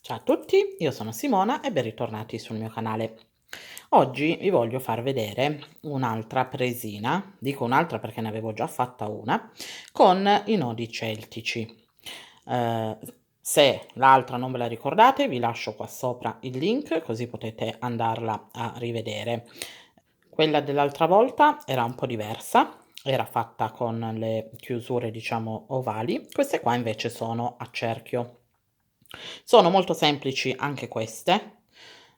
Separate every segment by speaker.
Speaker 1: Ciao a tutti, io sono Simona e ben ritornati sul mio canale. Oggi vi voglio far vedere un'altra presina, dico un'altra perché ne avevo già fatta una, con i nodi celtici. Eh, Se l'altra non ve la ricordate, vi lascio qua sopra il link così potete andarla a rivedere. Quella dell'altra volta era un po' diversa, era fatta con le chiusure diciamo ovali, queste qua invece sono a cerchio. Sono molto semplici anche queste,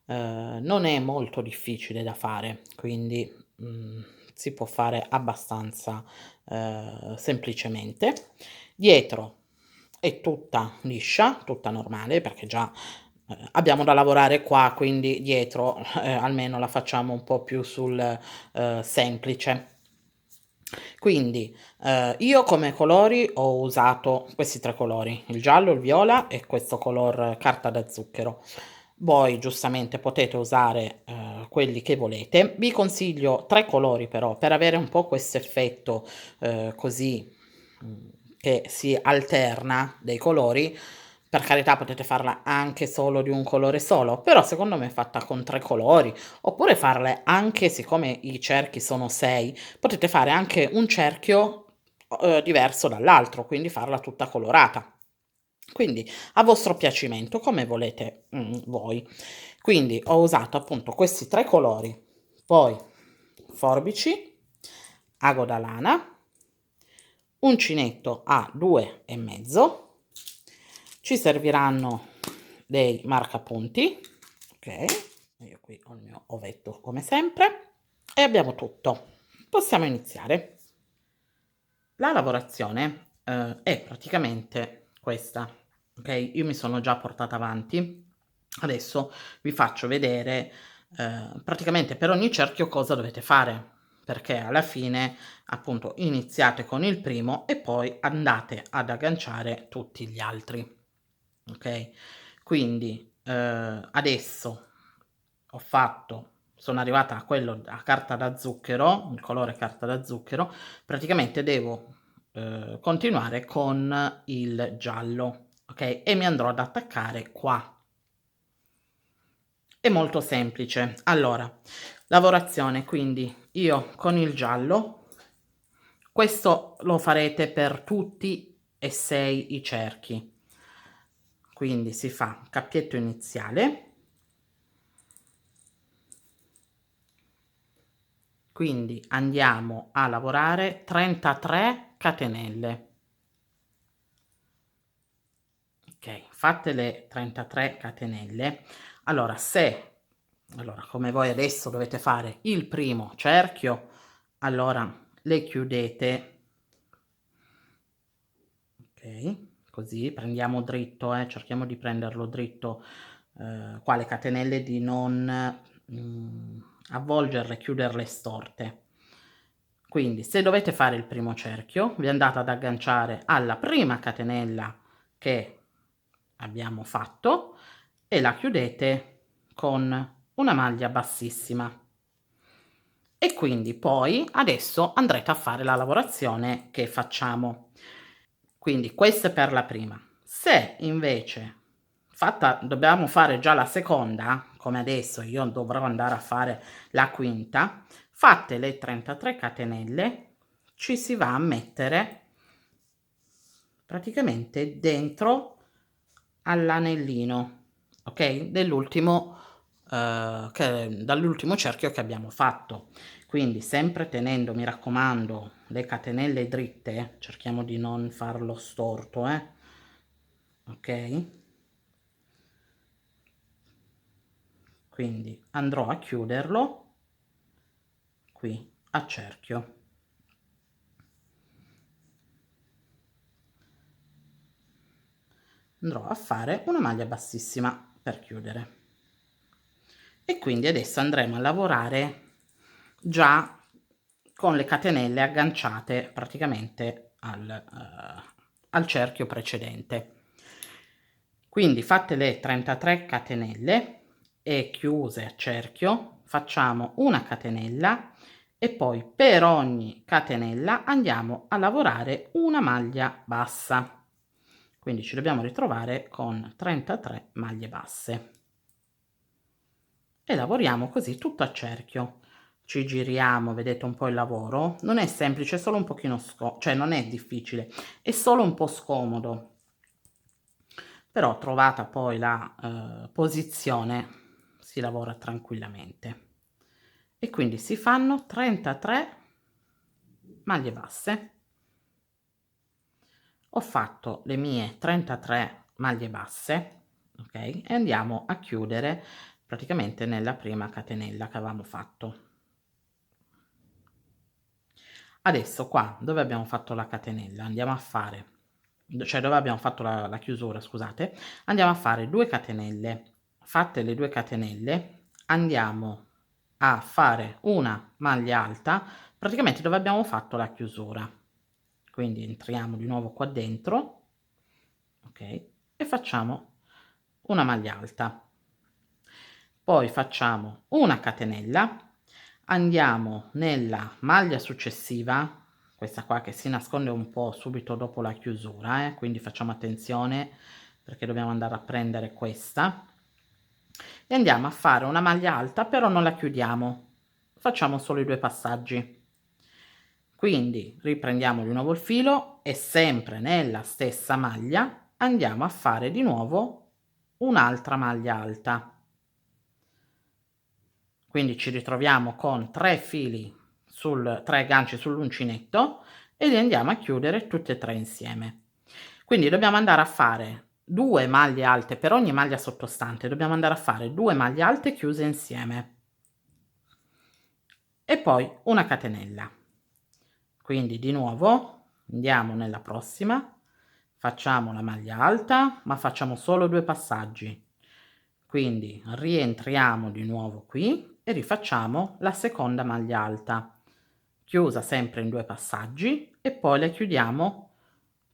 Speaker 1: non è molto difficile da fare, quindi, si può fare abbastanza, semplicemente. Dietro è tutta liscia, tutta normale, perché già, abbiamo da lavorare qua, quindi dietro, almeno la facciamo un po' più sul, semplice. Quindi, io come colori ho usato questi 3 colori, il giallo, il viola e questo color carta da zucchero. Voi giustamente potete usare, quelli che volete. Vi consiglio 3 colori però, per avere un po' questo effetto, così, che si alterna dei colori. Per carità potete farla anche solo di un colore solo, però secondo me fatta con 3 colori, oppure farle anche siccome i cerchi sono 6, potete fare anche un cerchio, diverso dall'altro, quindi farla tutta colorata. Quindi a vostro piacimento, come volete, voi. Quindi ho usato appunto questi 3 colori, poi forbici, ago da lana, uncinetto a 2 e mezzo, ci serviranno dei marcapunti, ok? Io qui ho il mio ovetto come sempre e abbiamo tutto. Possiamo iniziare. La lavorazione, è praticamente questa, okay, io mi sono già portata avanti. Adesso vi faccio vedere, praticamente per ogni cerchio cosa dovete fare, perché alla fine, appunto, iniziate con il primo e poi andate ad agganciare tutti gli altri, okay? Quindi, adesso sono arrivata a quello a carta da zucchero, il colore carta da zucchero, praticamente devo, continuare con il giallo, okay, e mi andrò ad attaccare qua. È molto semplice. Allora, lavorazione quindi io con il giallo, questo lo farete per tutti e 6 i cerchi. Quindi si fa cappietto iniziale. Quindi andiamo a lavorare 33 catenelle. Ok, fatte le 33 catenelle, allora come voi adesso dovete fare il primo cerchio, allora le chiudete, ok, così prendiamo dritto, cerchiamo di prenderlo dritto, qua le catenelle di non avvolgerle, chiuderle storte. Quindi se dovete fare il primo cerchio, vi andate ad agganciare alla prima catenella che abbiamo fatto e la chiudete con una maglia bassissima. E quindi poi adesso andrete a fare la lavorazione che facciamo. Quindi questa è per la prima. Se invece dobbiamo fare già la seconda, come adesso io dovrò andare a fare la quinta, fatte le 33 catenelle, ci si va a mettere praticamente dentro all'anellino, ok? Dall'ultimo cerchio che abbiamo fatto. Quindi sempre tenendo, mi raccomando, le catenelle dritte, cerchiamo di non farlo storto, ok? Quindi andrò a chiuderlo qui a cerchio. Andrò a fare una maglia bassissima per chiudere. E quindi adesso andremo a lavorare già con le catenelle agganciate praticamente al cerchio precedente. Quindi fatte le 33 catenelle e chiuse a cerchio, facciamo una catenella e poi per ogni catenella andiamo a lavorare una maglia bassa. quindi ci dobbiamo ritrovare con 33 maglie basse e lavoriamo così tutto a cerchio. Ci giriamo, vedete un po' il lavoro? Non è semplice, è solo un pochino cioè non è difficile, è solo un po' scomodo. Però trovata poi la posizione si lavora tranquillamente. E quindi si fanno 33 maglie basse. Ho fatto le mie 33 maglie basse, ok? E andiamo a chiudere praticamente nella prima catenella che avevamo fatto. Adesso qua dove abbiamo fatto la catenella andiamo a fare, cioè dove abbiamo fatto la chiusura, scusate, andiamo a fare 2 catenelle. Fatte le 2 catenelle andiamo a fare una maglia alta praticamente dove abbiamo fatto la chiusura. Quindi entriamo di nuovo qua dentro, ok, e facciamo una maglia alta, poi facciamo una catenella, andiamo nella maglia successiva, questa qua che si nasconde un po' subito dopo la chiusura, quindi facciamo attenzione perché dobbiamo andare a prendere questa e andiamo a fare una maglia alta, però non la chiudiamo, facciamo solo i 2 passaggi. Quindi riprendiamo di nuovo il filo e sempre nella stessa maglia andiamo a fare di nuovo un'altra maglia alta. Quindi ci ritroviamo con 3 fili 3 ganci sull'uncinetto e li andiamo a chiudere tutti e 3 insieme. Quindi dobbiamo andare a fare 2 maglie alte per ogni maglia sottostante, dobbiamo andare a fare 2 maglie alte chiuse insieme e poi una catenella. Quindi di nuovo andiamo nella prossima, facciamo la maglia alta ma facciamo solo 2 passaggi, quindi rientriamo di nuovo qui e rifacciamo la seconda maglia alta chiusa sempre in 2 passaggi e poi le chiudiamo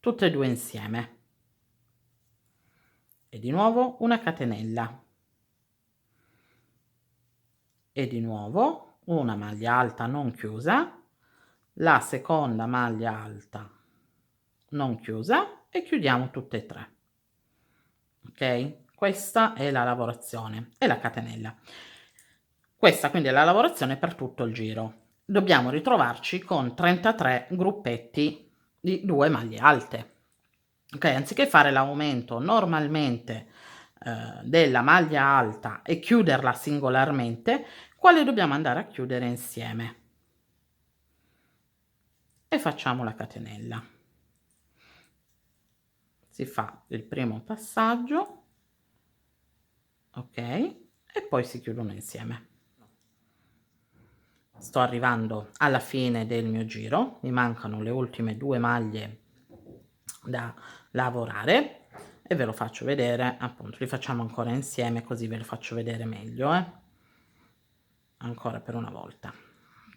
Speaker 1: tutte e 2 insieme e di nuovo una catenella e di nuovo una maglia alta non chiusa, la seconda maglia alta non chiusa e chiudiamo tutte e 3. Ok, questa è la lavorazione e la catenella. Questa quindi è la lavorazione per tutto il giro. Dobbiamo ritrovarci con 33 gruppetti di 2 maglie alte. Ok, anziché fare l'aumento normalmente della maglia alta e chiuderla singolarmente, quale dobbiamo andare a chiudere insieme e facciamo la catenella. Si fa il primo passaggio, ok, e poi si chiudono insieme. Sto arrivando alla fine del mio giro, mi mancano le ultime 2 maglie da lavorare e ve lo faccio vedere, appunto li facciamo ancora insieme così ve lo faccio vedere meglio, ancora per una volta.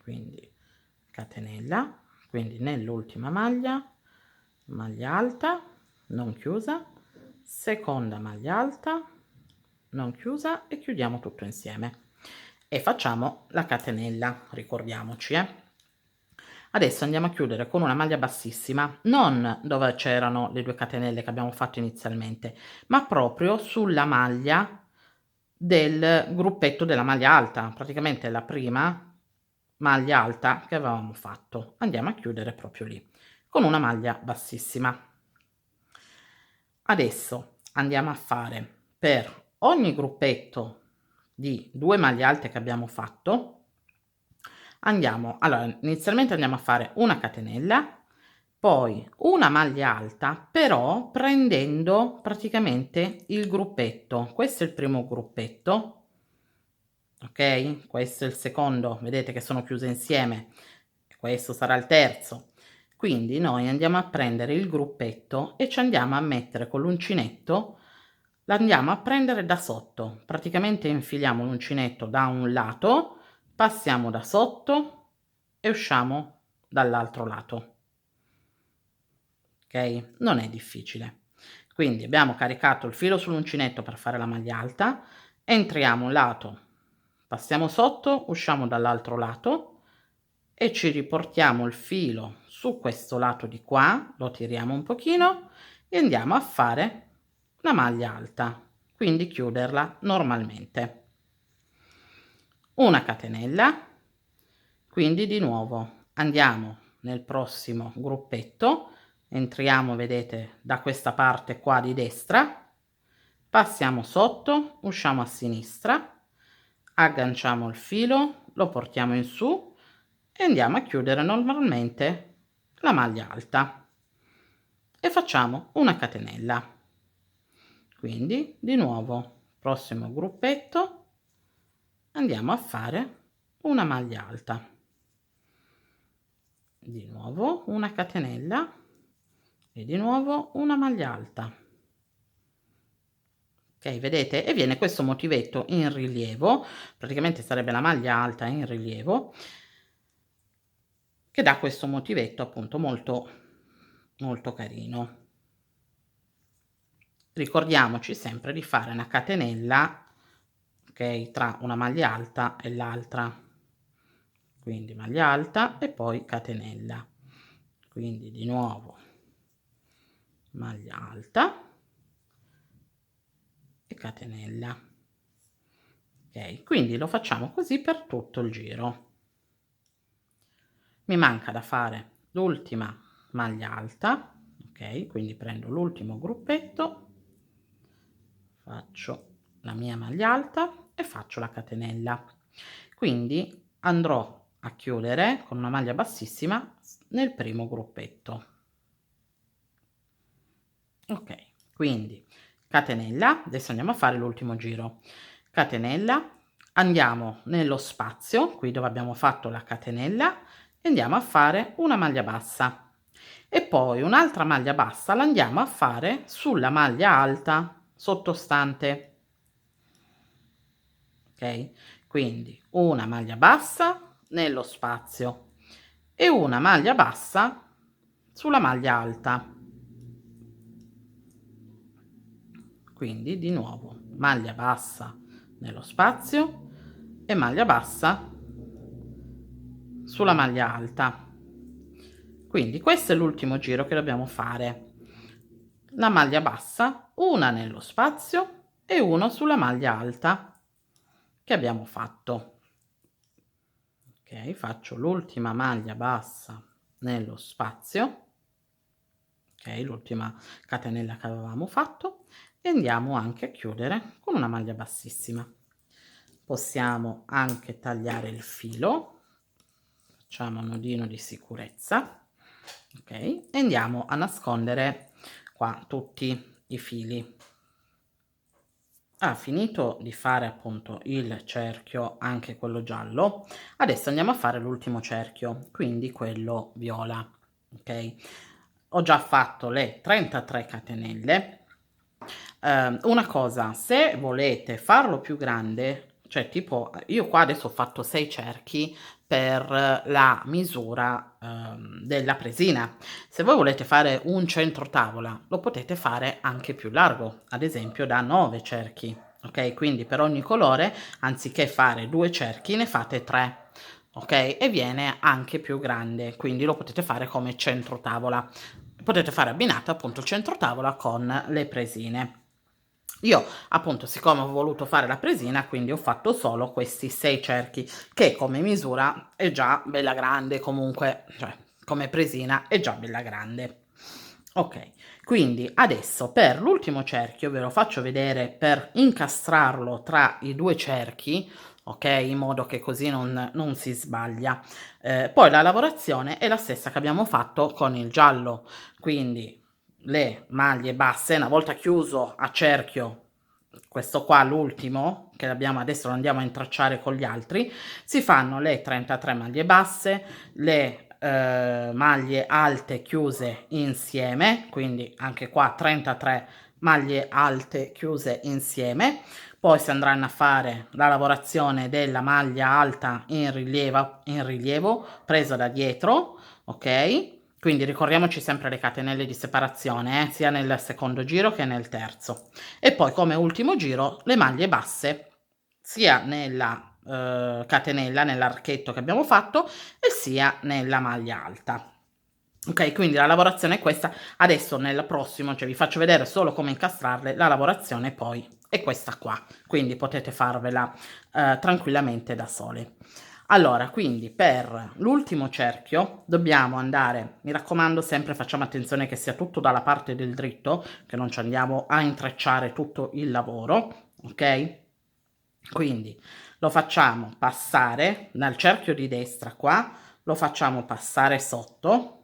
Speaker 1: Quindi catenella, quindi nell'ultima maglia, maglia alta non chiusa, seconda maglia alta non chiusa e chiudiamo tutto insieme e facciamo la catenella, ricordiamoci. Adesso andiamo a chiudere con una maglia bassissima, non dove c'erano le 2 catenelle che abbiamo fatto inizialmente, ma proprio sulla maglia del gruppetto della maglia alta, praticamente la prima maglia alta che avevamo fatto. Andiamo a chiudere proprio lì con una maglia bassissima. Adesso andiamo a fare per ogni gruppetto di 2 maglie alte che abbiamo fatto, allora inizialmente andiamo a fare una catenella, poi una maglia alta, però prendendo praticamente il gruppetto. Questo è il primo gruppetto, ok? Questo è il secondo, vedete che sono chiuse insieme, questo sarà il terzo. Quindi noi andiamo a prendere il gruppetto e ci andiamo a mettere con l'uncinetto, l'andiamo a prendere da sotto, praticamente infiliamo l'uncinetto da un lato, passiamo da sotto e usciamo dall'altro lato. Ok? Non è difficile. Quindi abbiamo caricato il filo sull'uncinetto per fare la maglia alta, entriamo un lato, passiamo sotto, usciamo dall'altro lato e ci riportiamo il filo su questo lato di qua, lo tiriamo un pochino e andiamo a fare la maglia alta, quindi chiuderla normalmente. Una catenella, quindi di nuovo andiamo nel prossimo gruppetto, entriamo, vedete, da questa parte qua di destra, passiamo sotto, usciamo a sinistra, agganciamo il filo, lo portiamo in su e andiamo a chiudere normalmente la maglia alta e facciamo una catenella. Quindi di nuovo prossimo gruppetto, andiamo a fare una maglia alta, di nuovo una catenella e di nuovo una maglia alta. Ok, vedete? E viene questo motivetto in rilievo, praticamente sarebbe la maglia alta in rilievo, che dà questo motivetto appunto molto molto carino. Ricordiamoci sempre di fare una catenella, ok, tra una maglia alta e l'altra, quindi maglia alta e poi catenella, quindi di nuovo maglia alta e catenella. Ok, quindi lo facciamo così per tutto il giro. Mi manca da fare l'ultima maglia alta, ok, quindi prendo l'ultimo gruppetto, faccio la mia maglia alta e faccio la catenella, quindi andrò a chiudere con una maglia bassissima nel primo gruppetto. Ok, quindi catenella, adesso andiamo a fare l'ultimo giro, catenella, andiamo nello spazio qui dove abbiamo fatto la catenella e andiamo a fare una maglia bassa e poi un'altra maglia bassa la andiamo a fare sulla maglia alta sottostante. Ok, quindi una maglia bassa nello spazio e una maglia bassa sulla maglia alta, quindi di nuovo maglia bassa nello spazio e maglia bassa sulla maglia alta. Quindi questo è l'ultimo giro che dobbiamo fare, la maglia bassa, una nello spazio e uno sulla maglia alta che abbiamo fatto. Ok, faccio l'ultima maglia bassa nello spazio, ok, l'ultima catenella che avevamo fatto e andiamo anche a chiudere con una maglia bassissima. Possiamo anche tagliare il filo, facciamo un nodino di sicurezza, ok, e andiamo a nascondere qua tutti i fili. Finito di fare appunto il cerchio, anche quello giallo, adesso andiamo a fare l'ultimo cerchio, quindi quello viola. Ok, ho già fatto le 33 catenelle. Una cosa, se volete farlo più grande, cioè tipo io qua adesso ho fatto 6 cerchi per la misura della presina. Se voi volete fare un centro tavola, lo potete fare anche più largo, ad esempio da 9 cerchi, ok? Quindi per ogni colore, anziché fare 2 cerchi, ne fate 3, ok? E viene anche più grande, quindi lo potete fare come centro tavola. Potete fare abbinato appunto il centro tavola con le presine. Io appunto, siccome ho voluto fare la presina, quindi ho fatto solo questi 6 cerchi, che come misura è già bella grande, comunque, cioè come presina è già bella grande. Ok, quindi adesso per l'ultimo cerchio ve lo faccio vedere per incastrarlo tra i due cerchi, ok, in modo che così non si sbaglia. Poi la lavorazione è la stessa che abbiamo fatto con il giallo, quindi le maglie basse, una volta chiuso a cerchio, questo qua l'ultimo che abbiamo adesso, lo andiamo a intracciare con gli altri, si fanno le 33 maglie basse, le maglie alte chiuse insieme, quindi anche qua 33 maglie alte chiuse insieme. Poi si andranno a fare la lavorazione della maglia alta in rilievo presa da dietro, ok? Quindi ricordiamoci sempre le catenelle di separazione, sia nel secondo giro che nel terzo. E poi come ultimo giro le maglie basse, sia nella catenella, nell'archetto che abbiamo fatto, e sia nella maglia alta. Okay, quindi la lavorazione è questa. Adesso nel prossimo, cioè vi faccio vedere solo come incastrarle, la lavorazione poi è questa qua, quindi potete farvela, tranquillamente da sole. Allora, quindi per l'ultimo cerchio dobbiamo andare, mi raccomando sempre facciamo attenzione che sia tutto dalla parte del dritto, che non ci andiamo a intrecciare tutto il lavoro, okay? Quindi lo facciamo passare dal cerchio di destra qua, lo facciamo passare sotto.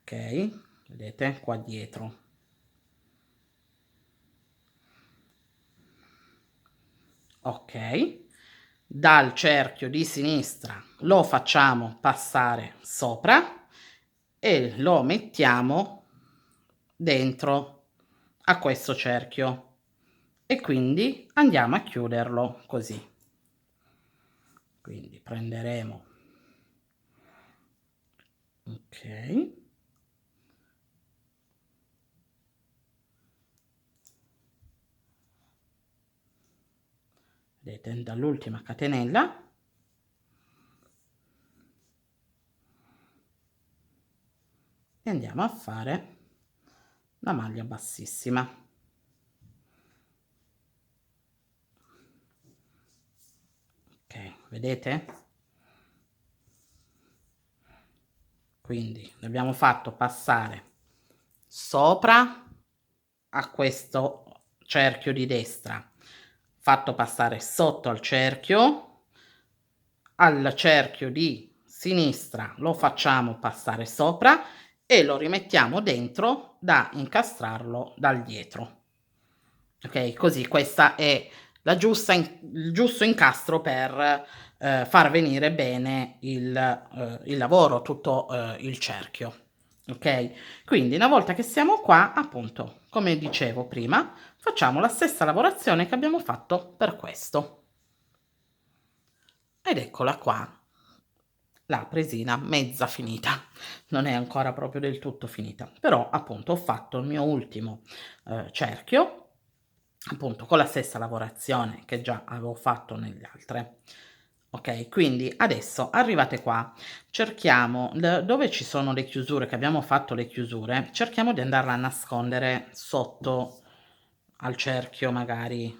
Speaker 1: Okay, vedete qua dietro. Okay. Dal cerchio di sinistra lo facciamo passare sopra e lo mettiamo dentro a questo cerchio e quindi andiamo a chiuderlo così. Quindi prenderemo okay. Vedete dall'ultima catenella e andiamo a fare la maglia bassissima. Okay, vedete? Quindi l'abbiamo fatto passare sopra a questo cerchio di destra, fatto passare sotto al cerchio di sinistra lo facciamo passare sopra e lo rimettiamo dentro da incastrarlo dal dietro. Okay, così questa è la giusta il giusto incastro per, far venire bene il lavoro, tutto, il cerchio, okay? Quindi una volta che siamo qua, appunto, come dicevo prima, facciamo la stessa lavorazione che abbiamo fatto per questo. Ed eccola qua, la presina mezza finita. Non è ancora proprio del tutto finita, però appunto ho fatto il mio ultimo, cerchio appunto con la stessa lavorazione che già avevo fatto nelle altre. Okay, quindi adesso arrivate qua, cerchiamo dove ci sono le chiusure, che abbiamo fatto le chiusure, cerchiamo di andarla a nascondere sotto al cerchio magari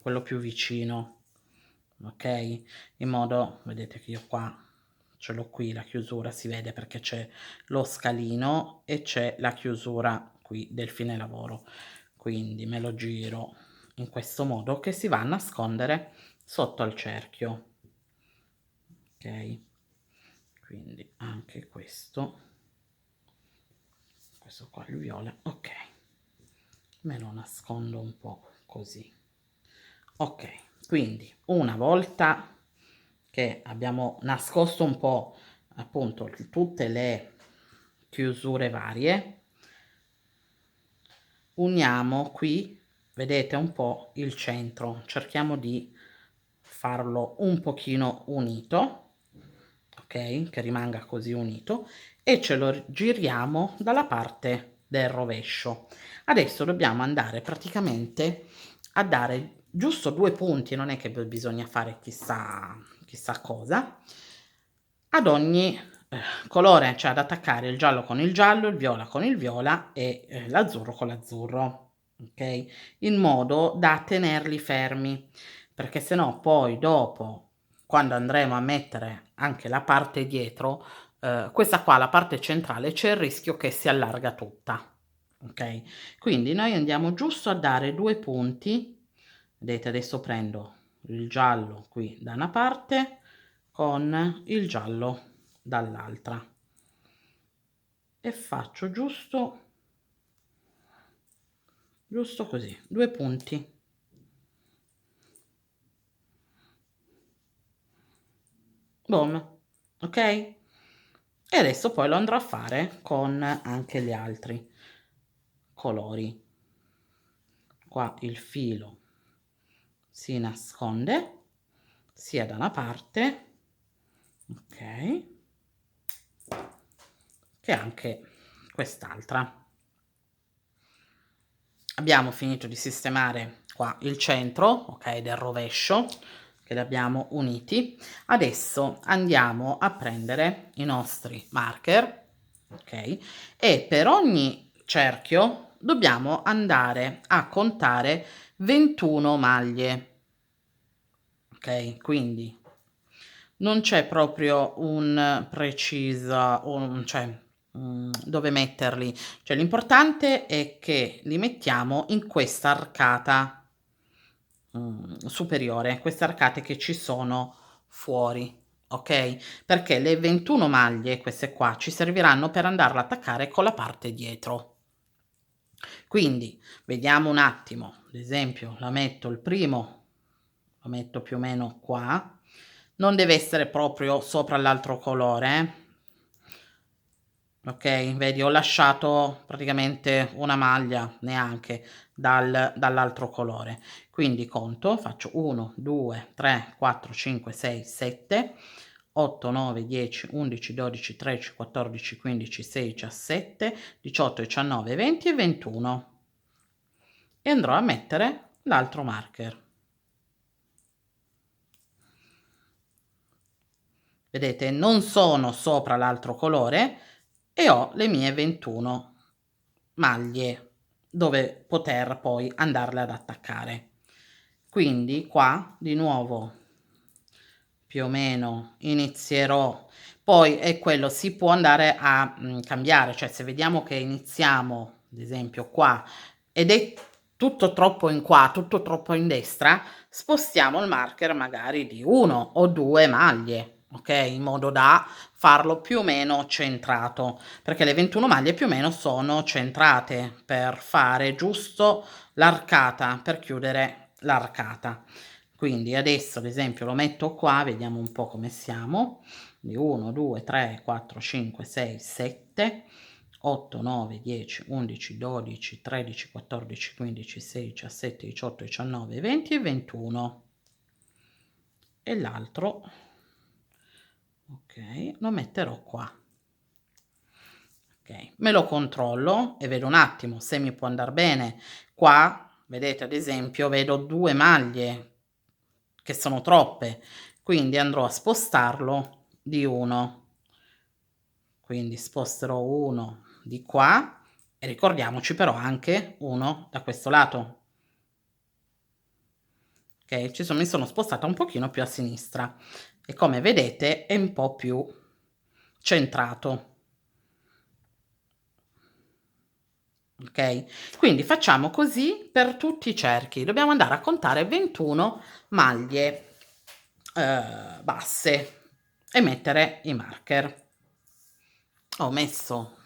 Speaker 1: quello più vicino, okay, in modo vedete che io qua ce l'ho qui la chiusura, si vede perché c'è lo scalino e c'è la chiusura qui del fine lavoro. Quindi me lo giro in questo modo che si va a nascondere sotto al cerchio, okay, quindi anche questo qua il viola, okay, me lo nascondo un po' così. Okay, quindi una volta che abbiamo nascosto un po' appunto tutte le chiusure varie, uniamo qui, vedete un po' il centro, cerchiamo di farlo un pochino unito, okay, che rimanga così unito e ce lo giriamo dalla parte del rovescio. Adesso dobbiamo andare praticamente a dare giusto 2 punti, non è che bisogna fare chissà cosa, ad ogni, colore, cioè ad attaccare il giallo con il giallo, il viola con il viola e, l'azzurro con l'azzurro, okay, in modo da tenerli fermi, perché se no poi dopo, quando andremo a mettere anche la parte dietro, questa qua, la parte centrale, c'è il rischio che si allarga tutta, okay. Quindi noi andiamo giusto a dare 2 punti, vedete adesso prendo il giallo qui da una parte con il giallo dall'altra e faccio giusto così, 2 punti. Boom, okay? E adesso poi lo andrò a fare con anche gli altri colori. Qua il filo si nasconde sia da una parte, okay, che anche quest'altra. Abbiamo finito di sistemare qua il centro, okay, del rovescio, che li abbiamo uniti. Adesso andiamo a prendere i nostri marker, ok? E per ogni cerchio dobbiamo andare a contare 21 maglie, ok? Quindi non c'è proprio un precisa, cioè dove metterli, cioè l'importante è che li mettiamo in questa arcata superiore, queste arcate che ci sono fuori, ok? Perché le 21 maglie, queste qua, ci serviranno per andarla a attaccare con la parte dietro. Quindi vediamo un attimo, ad esempio la metto il primo, lo metto più o meno qua, non deve essere proprio sopra l'altro colore, ok? Vedi, ho lasciato praticamente una maglia neanche dall'altro colore, quindi conto, faccio 1 2 3 4 5 6 7 8 9 10 11 12 13 14 15 16 17 18 19 20 e 21 e andrò a mettere l'altro marker. Vedete, non sono sopra l'altro colore e ho le mie 21 maglie dove poter poi andarle ad attaccare. Quindi qua di nuovo più o meno inizierò, poi è quello, si può andare a cambiare, cioè se vediamo che iniziamo ad esempio qua ed è tutto troppo in qua, tutto troppo in destra, spostiamo il marker magari di 1 o 2 maglie, ok? In modo da farlo più o meno centrato, perché le 21 maglie più o meno sono centrate per fare giusto l'arcata, per chiudere l'arcata. Quindi adesso ad esempio lo metto qua, vediamo un po' come siamo, di 1 2 3 4 5 6 7 8 9 10 11 12 13 14 15 16 17 18 19 20 e 21 e l'altro, ok, lo metterò qua. Ok, me lo controllo e vedo un attimo se mi può andare bene. Qua vedete ad esempio vedo 2 maglie che sono troppe, quindi andrò a spostarlo di 1, quindi sposterò 1 di qua e ricordiamoci però anche 1 da questo lato. Ok, mi sono spostata un pochino più a sinistra e come vedete è un po' più centrato. Ok, quindi facciamo così per tutti i cerchi, dobbiamo andare a contare 21 maglie basse e mettere i marker. Ho messo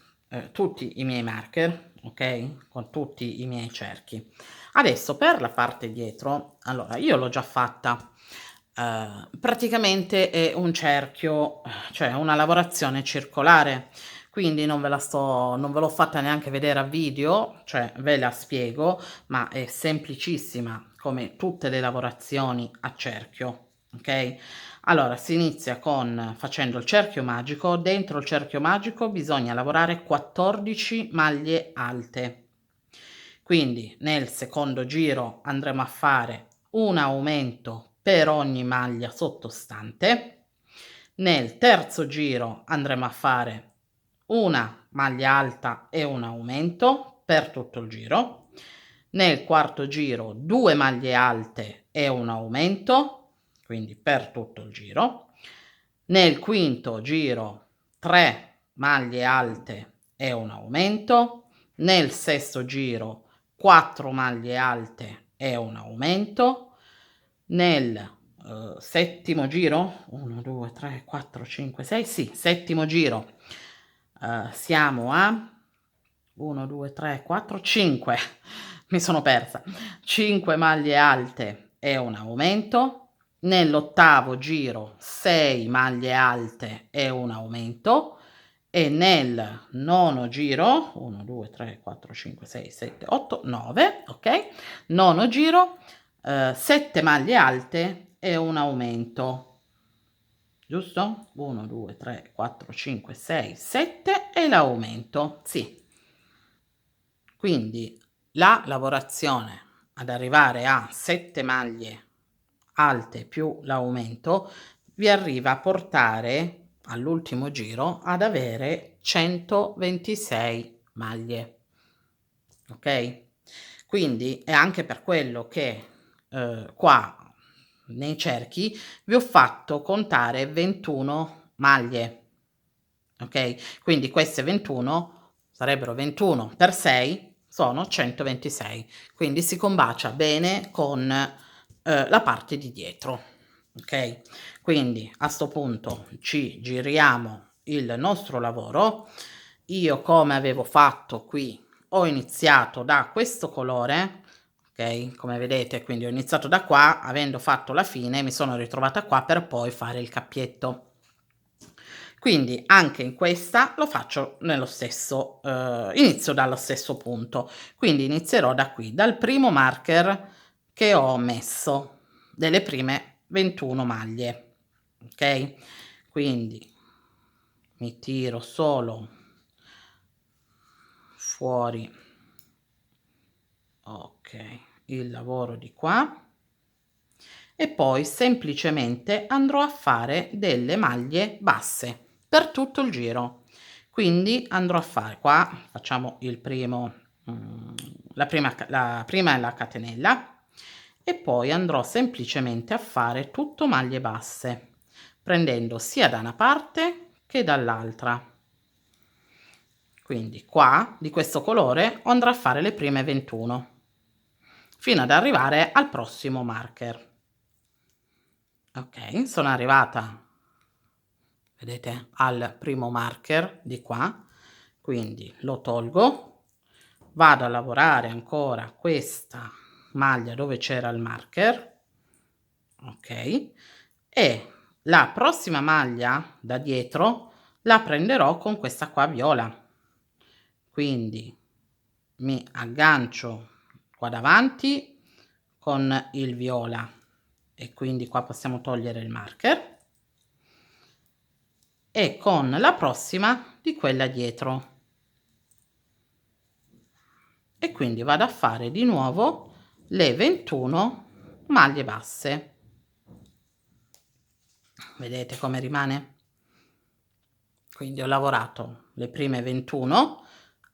Speaker 1: tutti i miei marker, ok, con tutti i miei cerchi. Adesso per la parte dietro, allora io l'ho già fatta, praticamente è un cerchio, cioè una lavorazione circolare, quindi non ve l'ho fatta neanche vedere a video, cioè ve la spiego, ma è semplicissima come tutte le lavorazioni a cerchio, ok? Allora, si inizia facendo il cerchio magico. Dentro il cerchio magico bisogna lavorare 14 maglie alte. Quindi nel secondo giro andremo a fare un aumento per ogni maglia sottostante. Nel terzo giro andremo a fare una maglia alta e un aumento per tutto il giro. Nel quarto giro 2 maglie alte e un aumento, quindi per tutto il giro. Nel quinto giro 3 maglie alte e un aumento. Nel sesto giro 4 maglie alte e un aumento. Nel settimo giro 1 2 3 4 5 6, sì, settimo giro, siamo a 1 2 3 4 5, mi sono persa, 5 maglie alte e un aumento. Nell'ottavo giro 6 maglie alte e un aumento e nel nono giro 1 2 3 4 5 6 7 8 9, ok, nono giro 7 maglie alte e un aumento, giusto? 1 2 3 4 5 6 7 e l'aumento, sì. Quindi la lavorazione ad arrivare a 7 maglie alte più l'aumento vi arriva a portare all'ultimo giro ad avere 126 maglie, okay? Quindi è anche per quello che, qua nei cerchi vi ho fatto contare 21 maglie, okay? Quindi queste 21 sarebbero 21 per 6 sono 126, quindi si combacia bene con, la parte di dietro, okay? Quindi a 'sto punto ci giriamo il nostro lavoro. Io come avevo fatto qui, ho iniziato da questo colore, okay, come vedete, quindi ho iniziato da qua, avendo fatto la fine mi sono ritrovata qua per poi fare il cappietto. Quindi anche in questa lo faccio nello stesso inizio dallo stesso punto. Quindi inizierò da qui, dal primo marker che ho messo, delle prime 21 maglie, okay? Quindi mi tiro solo fuori, okay, il lavoro di qua e poi semplicemente andrò a fare delle maglie basse per tutto il giro. Quindi andrò a fare qua, facciamo il primo, la prima è la catenella e poi andrò semplicemente a fare tutto maglie basse, prendendo sia da una parte che dall'altra. Quindi qua di questo colore andrò a fare le prime 21 fino ad arrivare al prossimo marker. Okay, sono arrivata, vedete, al primo marker di qua, quindi lo tolgo, vado a lavorare ancora questa maglia dove c'era il marker, okay, e la prossima maglia da dietro la prenderò con questa qua viola. Quindi mi aggancio qua davanti con il viola e quindi qua possiamo togliere il marker e con la prossima di quella dietro e quindi vado a fare di nuovo le 21 maglie basse. Vedete come rimane? Quindi ho lavorato le prime 21,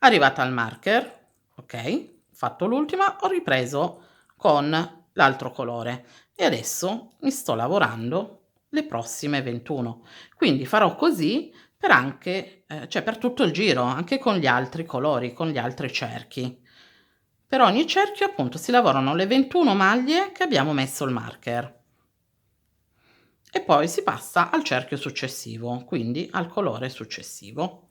Speaker 1: arrivata al marker, ok, fatto l'ultima, ho ripreso con l'altro colore e adesso mi sto lavorando le prossime 21. Quindi farò così per anche, cioè per tutto il giro, anche con gli altri colori, con gli altri cerchi. Per ogni cerchio appunto si lavorano le 21 maglie che abbiamo messo il marker e poi si passa al cerchio successivo, quindi al colore successivo.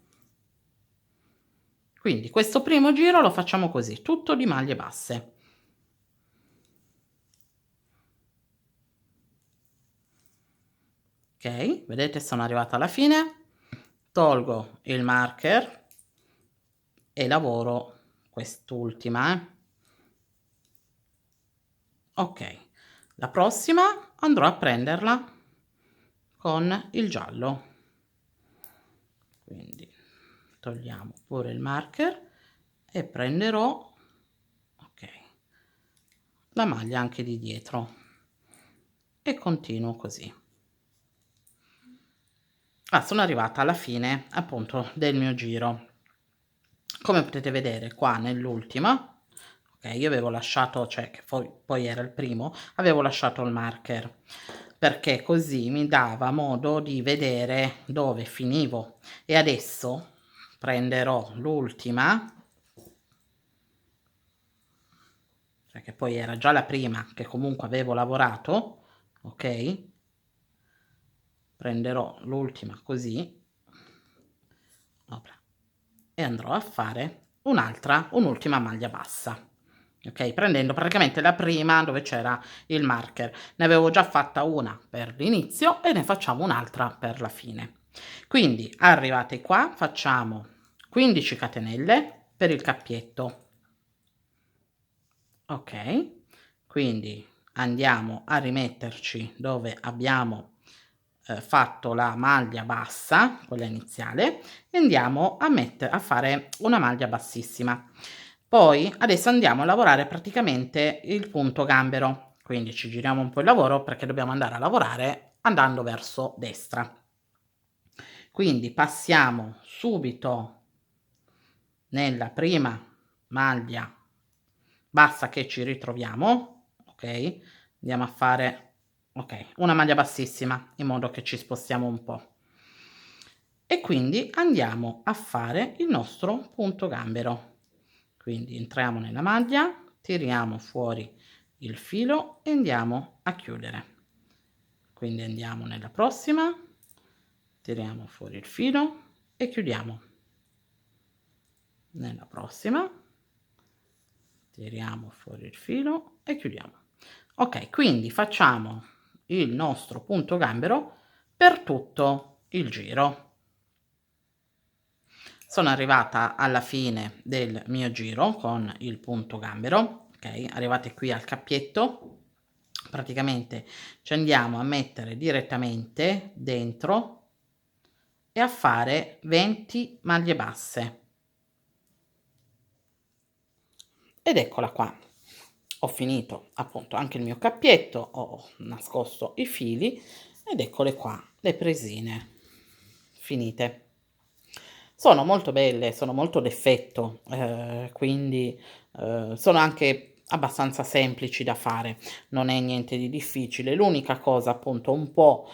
Speaker 1: Quindi questo primo giro lo facciamo così, tutto di maglie basse. Ok, vedete sono arrivata alla fine, tolgo il marker e lavoro quest'ultima. Ok, la prossima andrò a prenderla con il giallo. Quindi togliamo pure il marker e prenderò, ok, la maglia anche di dietro e continuo così. Sono arrivata alla fine appunto del mio giro. Come potete vedere qua nell'ultima, okay, io avevo lasciato, cioè che poi era il primo, avevo lasciato il marker, perché così mi dava modo di vedere dove finivo e adesso prenderò l'ultima, cioè che poi era già la prima che comunque avevo lavorato, okay? Prenderò l'ultima così e andrò a fare un'ultima maglia bassa, okay, prendendo praticamente la prima dove c'era il marker. Ne avevo già fatta una per l'inizio e ne facciamo un'altra per la fine. Quindi arrivate qua facciamo 15 catenelle per il cappietto, okay, quindi andiamo a rimetterci dove abbiamo fatto la maglia bassa, quella iniziale, e andiamo a fare una maglia bassissima. Poi adesso andiamo a lavorare praticamente il punto gambero, quindi ci giriamo un po' il lavoro perché dobbiamo andare a lavorare andando verso destra. Quindi passiamo subito nella prima maglia bassa che ci ritroviamo, okay, andiamo a fare, okay, una maglia bassissima in modo che ci spostiamo un po'. E quindi andiamo a fare il nostro punto gambero. Quindi entriamo nella maglia, tiriamo fuori il filo e andiamo a chiudere. Quindi andiamo nella prossima, tiriamo fuori il filo e chiudiamo. Nella prossima tiriamo fuori il filo e chiudiamo. Ok, quindi facciamo il nostro punto gambero per tutto il giro. Sono arrivata alla fine del mio giro con il punto gambero, ok? Arrivate qui al cappietto, praticamente ci andiamo a mettere direttamente dentro e a fare 20 maglie basse. Ed eccola qua. Ho finito appunto anche il mio cappietto, ho nascosto i fili ed eccole qua le presine finite. Sono molto belle, sono molto d'effetto, quindi, sono anche abbastanza semplici da fare, non è niente di difficile. L'unica cosa appunto un po',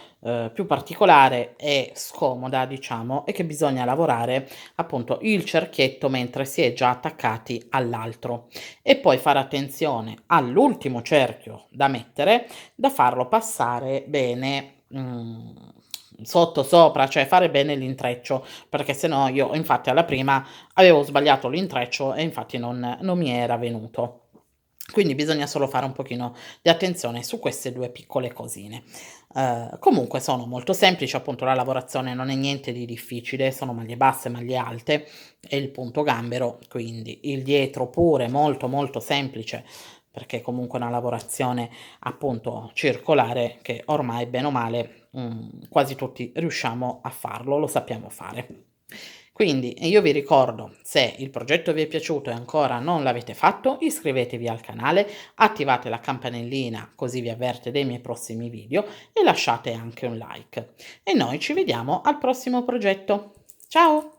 Speaker 1: più particolare e scomoda diciamo, è che bisogna lavorare appunto il cerchietto mentre si è già attaccati all'altro e poi fare attenzione all'ultimo cerchio da mettere, da farlo passare bene, sotto sopra, cioè fare bene l'intreccio, perché se no io infatti alla prima avevo sbagliato l'intreccio e infatti non mi era venuto. Quindi bisogna solo fare un pochino di attenzione su queste 2 piccole cosine. Comunque sono molto semplici, appunto la lavorazione non è niente di difficile, sono maglie basse, maglie alte e il punto gambero, quindi il dietro pure molto, molto semplice, perché comunque è una lavorazione appunto circolare che ormai bene o male, quasi tutti riusciamo a farlo, lo sappiamo fare. Quindi io vi ricordo, se il progetto vi è piaciuto e ancora non l'avete fatto, iscrivetevi al canale, attivate la campanellina così vi avverte dei miei prossimi video e lasciate anche un like. E noi ci vediamo al prossimo progetto. Ciao!